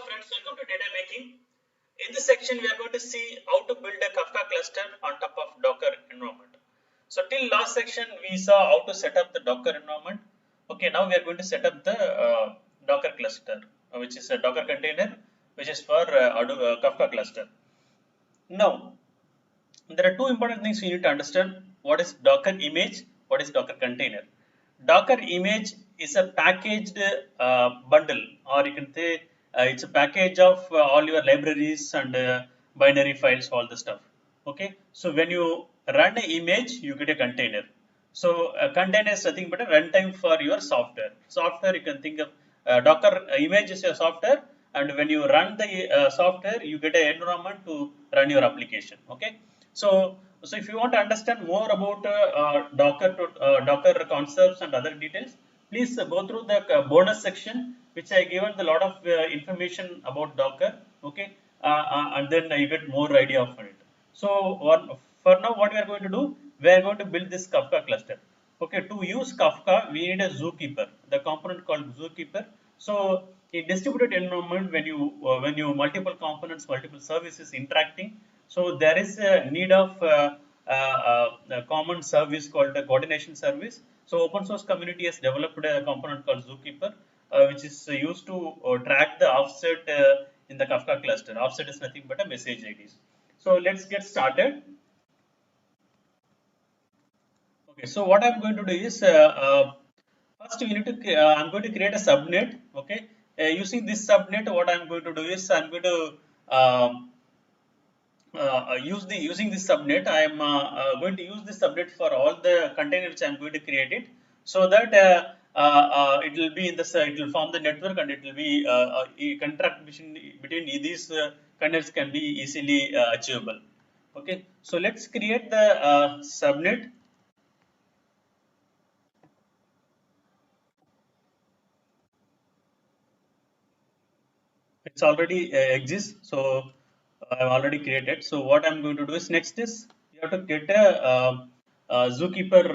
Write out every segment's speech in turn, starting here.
friends, welcome to data making. In this section, we are going to see how to build a Kafka cluster on top of Docker environment. So till last section, we saw how to set up the Docker environment. Okay, now we are going to set up the Docker cluster, which is a Docker container, which is for Kafka cluster. Now, there are two important things you need to understand. What is Docker image? What is Docker container? Docker image is a packaged bundle, or you can say it's a package of all your libraries and binary files, all the stuff. Okay, so when you run an image, you get a container. So a container is nothing but a runtime for your software. Software, you can think of Docker image is your software, and when you run the software, you get an environment to run your application. Okay, so if you want to understand more about Docker concepts and other details, please go through the bonus section, which I given a lot of information about Docker. Okay, and then you get more idea of it. So for now, what we are going to do, we are going to build this Kafka cluster. Okay, to use Kafka, we need a zookeeper, the component called zookeeper. So in distributed environment, when you multiple components, multiple services interacting, so there is a need of a common service called the coordination service. So open source community has developed a component called zookeeper, which is used to track the offset in the Kafka cluster. Offset is nothing but a message IDs. So let's get started. Okay, so what I'm going to do is first we need to I'm going to create a subnet. Okay, using this subnet, what I'm going to do is I'm going to using this subnet. I am going to use this subnet for all the containers which I'm going to create it, so that it will be in this it will form the network, and it will be contract between these containers can be easily achievable. Okay, so let's create the subnet. It's already exists, so I've already created. So what I'm going to do is next is you have to get a zookeeper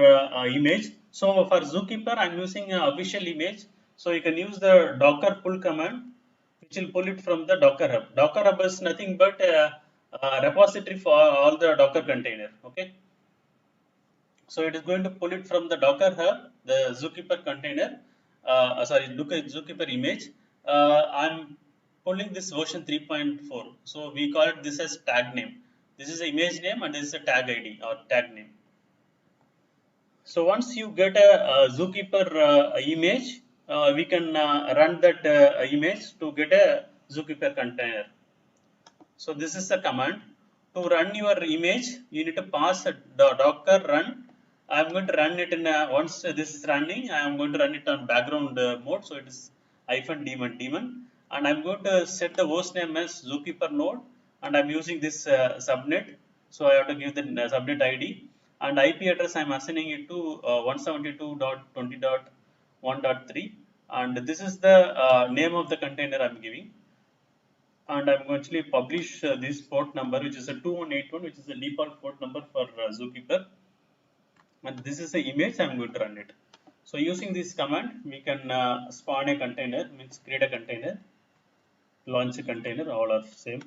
image. So for zookeeper, I'm using an official image. So you can use the docker pull command, which will pull it from the docker hub. Docker hub is nothing but a repository for all the docker container. Okay, so it is going to pull it from the Docker Hub, the Zookeeper container, sorry, look at Zookeeper image. I'm pulling this version 3.4. So we call it this as tag name. This is the image name, and this is a tag ID or tag name. So once you get a Zookeeper image, we can run that image to get a Zookeeper container. So this is the command. To run your image, you need to pass a docker run. I'm going to run it in once this is running, I am going to run it on background mode. So it is -daemon, and I'm going to set the host name as zookeeper node, and I'm using this subnet. So I have to give the subnet ID, and IP address I'm assigning it to 172.20.1.3, and this is the name of the container I'm giving. And I'm going to actually publish this port number, which is a 2181, which is the default port number for Zookeeper. And this is the image. I'm going to run it. So using this command, we can spawn a container, means create a container, launch a container, all are same.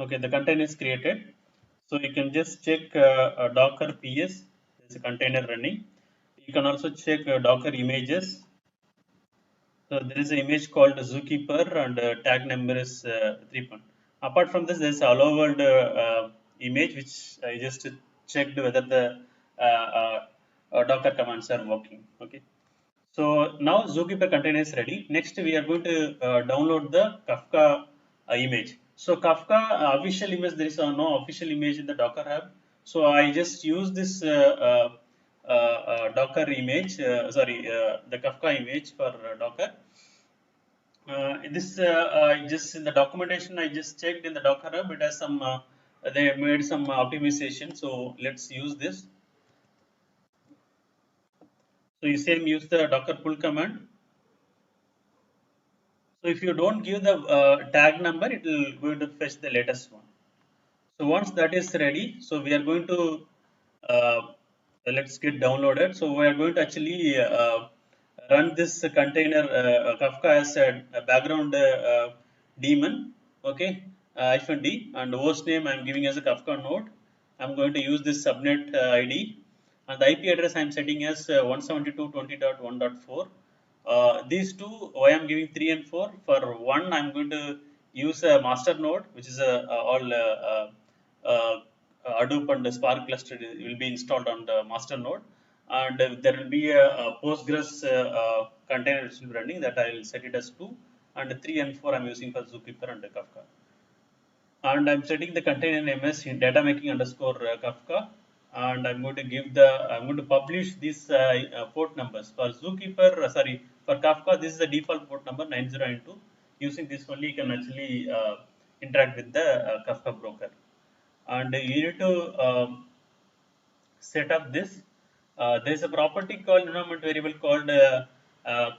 Okay, the container is created. So you can just check Docker PS, there's a container running. You can also check Docker images. So there is an image called Zookeeper, and tag number is 3. Apart from this, there is a hello world image, which I just checked whether the Docker commands are working. Okay. So now Zookeeper container is ready. Next, we are going to download the Kafka image. So Kafka official image, there is no official image in the Docker Hub. So I just use this Docker image, the Kafka image for Docker. This just in the documentation I just checked in the Docker Hub, it has some they made some optimization. So let's use this. So you same use the docker pull command. So if you don't give the tag number, it will going to fetch the latest one. So once that is ready, so we are going to let's get downloaded. So we are going to actually run this container Kafka as a background daemon, okay, -d, and host name I'm giving as a Kafka node. I'm going to use this subnet ID, and the IP address I'm setting as 172.20.1.4. These two, why I'm giving 3 and 4. For one, I'm going to use a master node, which is all uh, Hadoop and Spark cluster will be installed on the master node, and there will be a Postgres container which will be running, that I will set it as 2, and 3 and 4 I'm using for Zookeeper and Kafka. And I'm setting the container name as data making underscore Kafka, and I'm going to I'm going to publish these port numbers for Zookeeper. For Kafka, this is the default port number 9092. Using this only, you can actually interact with the Kafka broker, and you need to set up this. There is a property called environment variable called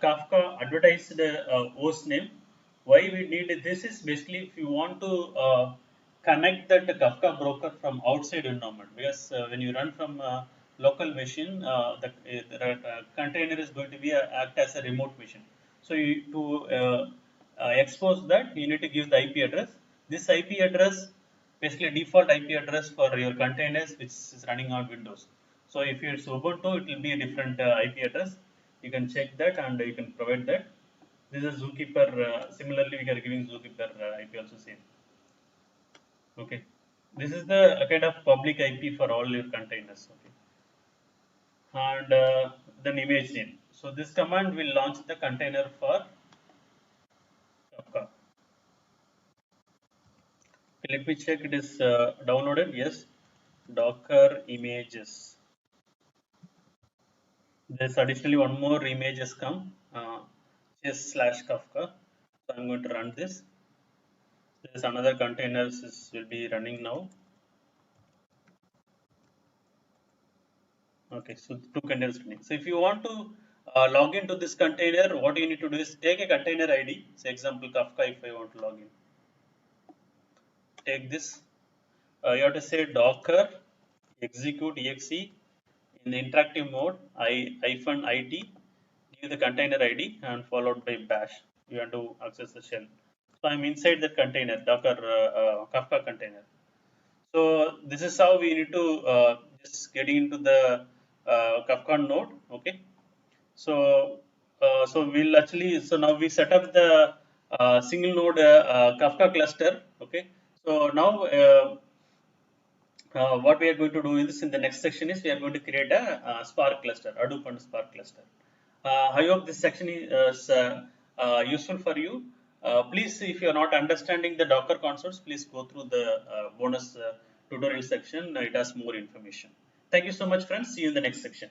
Kafka advertised host name. Why we need this is basically if you want to connect that Kafka broker from outside environment, because when you run from local machine, the container is going to be act as a remote machine. So to expose that, you need to give the IP address. This IP address basically default IP address for your containers which is running on Windows. So if it's Ubuntu, it will be a different IP address. You can check that and you can provide that. This is Zookeeper. Similarly, we are giving Zookeeper IP also same. Okay, this is the kind of public IP for all your containers. Okay, and then image name. So this command will launch the container for Kafka. Okay, let me check it is downloaded. Yes, Docker images. There's additionally one more image has come, just slash Kafka. So I'm going to run this. There's another container will be running now. Okay, so two containers running. So if you want to log into this container, what you need to do is take a container ID. Say example Kafka. If I want to log in, take this. You have to say Docker execute exe in the interactive mode -it, give the container ID and followed by bash. You want to access the shell. So I'm inside the container, Docker Kafka container. So this is how we need to just get into the Kafka node. Okay. So we'll actually, so now we set up the single node Kafka cluster. Okay. So now what we are going to do in the next section is we are going to create a Spark cluster, Hadoop and Spark cluster. I hope this section is useful for you. Please, if you are not understanding the Docker concepts, please go through the bonus tutorial section. It has more information. Thank you so much, friends. See you in the next section.